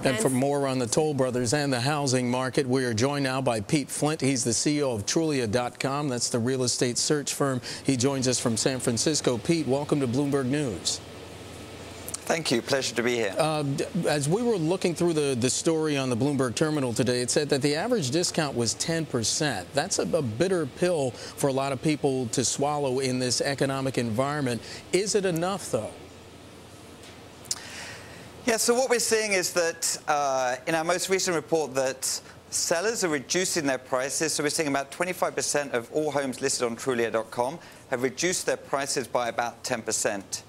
And for more on the Toll Brothers and the housing market, we are joined now by Pete Flint. He's the CEO of Trulia.com. That's the real estate search firm. He joins us from San Francisco. Pete, welcome to Bloomberg News. Thank you. Pleasure to be here. As we were looking through the story on the Bloomberg terminal today, it said that the average discount was 10%. That's a bitter pill for a lot of people to swallow in this economic environment. Is it enough, though? Yeah, so what we're seeing is that in our most recent report that sellers are reducing their prices. So we're seeing about 25% of all homes listed on Trulia.com have reduced their prices by about 10%.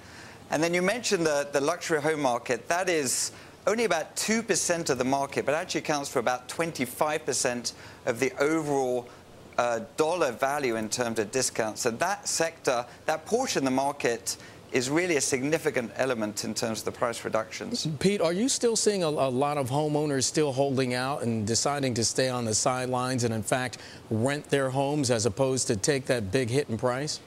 And then you mentioned the luxury home market. That is only about 2% of the market, but actually accounts for about 25% of the overall dollar value in terms of discounts. So that sector, that portion of the market, is really a significant element in terms of the price reductions. Pete, are you still seeing a lot of homeowners still holding out and deciding to stay on the sidelines and, in fact, rent their homes as opposed to take that big hit in price?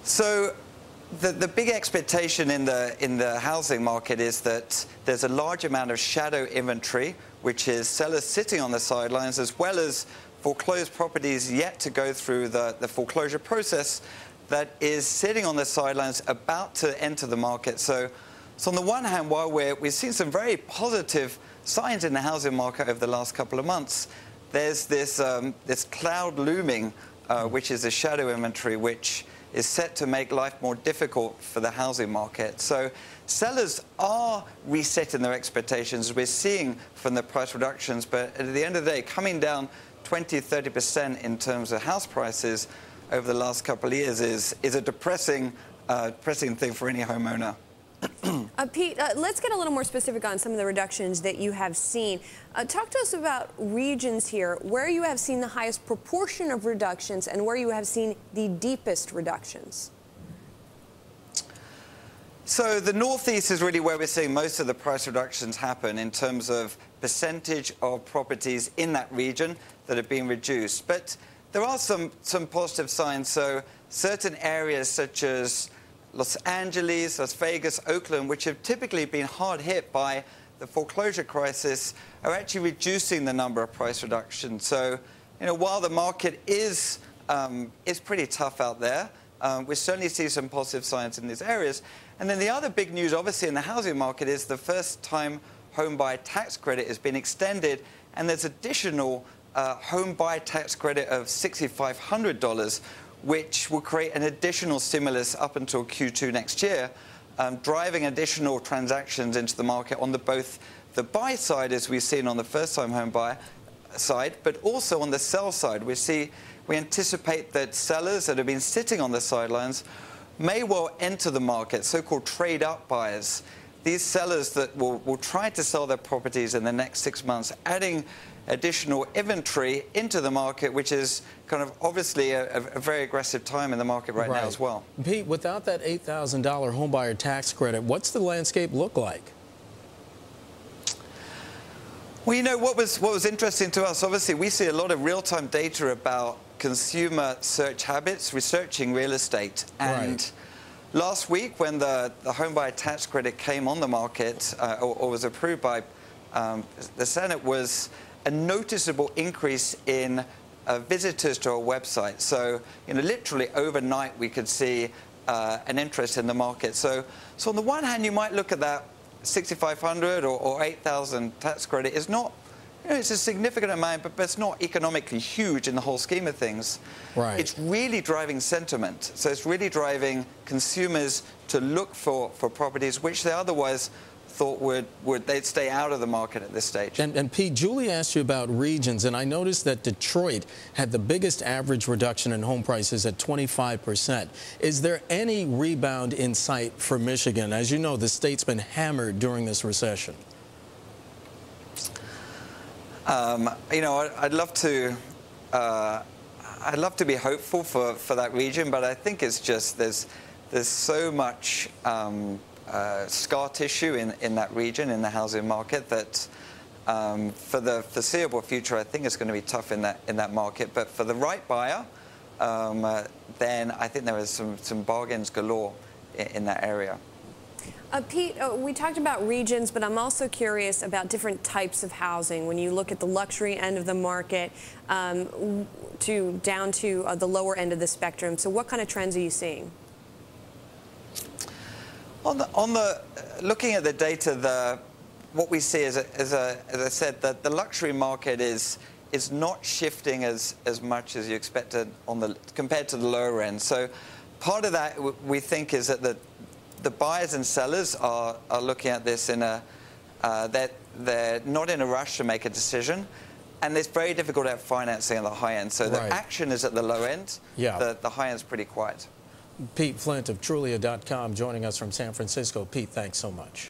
So the big expectation in the housing market is that there's a large amount of shadow inventory, which is sellers sitting on the sidelines, as well as foreclosed properties yet to go through the foreclosure process, that is sitting on the sidelines about to enter the market. So on the one hand, while we've seen some very positive signs in the housing market over the last couple of months, there's this cloud looming, which is a shadow inventory, which is set to make life more difficult for the housing market. So sellers are resetting their expectations, we're seeing from the price reductions, but at the end of the day, coming down 20–30% in terms of house prices over the last couple of years is a depressing thing for any homeowner. Pete, let's get a little more specific on some of the reductions that you have seen. Talk to us about regions here where you have seen the highest proportion of reductions and where you have seen the deepest reductions. So the Northeast is really where we're seeing most of the price reductions happen in terms of percentage of properties in that region that have been reduced. But there are some positive signs. So certain areas such as Los Angeles, Las Vegas, Oakland, which have typically been hard hit by the foreclosure crisis, are actually reducing the number of price reductions. So, while the market is pretty tough out there, we certainly see some positive signs in these areas. And then the other big news, obviously, in the housing market is the first-time home buyer tax credit has been extended, and there's additional home buyer tax credit of $6,500, which will create an additional stimulus up until Q2 next year, driving additional transactions into the market on both the buy side, as we've seen on the first-time home buyer side, but also on the sell side. We anticipate that sellers that have been sitting on the sidelines may well enter the market, so-called trade-up buyers. These sellers that will try to sell their properties in the next 6 months, adding additional inventory into the market, which is kind of obviously a very aggressive time in the market right now as well. Pete, without that $8,000 homebuyer tax credit, what's the landscape look like? Well, what was interesting to us, obviously, we see a lot of real-time data about consumer search habits, researching real estate. And last week, when the homebuyer tax credit came on the market or was approved by the Senate, was a noticeable increase in visitors to our website. So, literally overnight, we could see an interest in the market. So on the one hand, you might look at that $6,500 or $8,000 tax credit is not, it's a significant amount, but it's not economically huge in the whole scheme of things. It's really driving sentiment. So it's really driving consumers to look for properties which they otherwise thought they'd stay out of the market at this stage. And Pete, Julie asked you about regions, and I noticed that Detroit had the biggest average reduction in home prices at 25%. Is there any rebound in sight for Michigan? As you know, the state's been hammered during this recession. I'd love to be hopeful for that region, but I think it's just there's so much scar tissue in that region, in the housing market, that for the foreseeable future, I think it's going to be tough in that market. But for the right buyer, then I think there is some bargains galore in that area. Pete, we talked about regions, but I'm also curious about different types of housing. When you look at the luxury end of the market down to the lower end of the spectrum, so what kind of trends are you seeing? Looking at the data, what we see is, as I said, that the luxury market is not shifting as much as you expected compared to the lower end. So part of that we think is that the buyers and sellers are looking at this in that they're not in a rush to make a decision, and it's very difficult to have financing at the high end. So the action is at the low end. Yeah. The high end's pretty quiet. Pete Flint of Trulia.com joining us from San Francisco. Pete, thanks so much.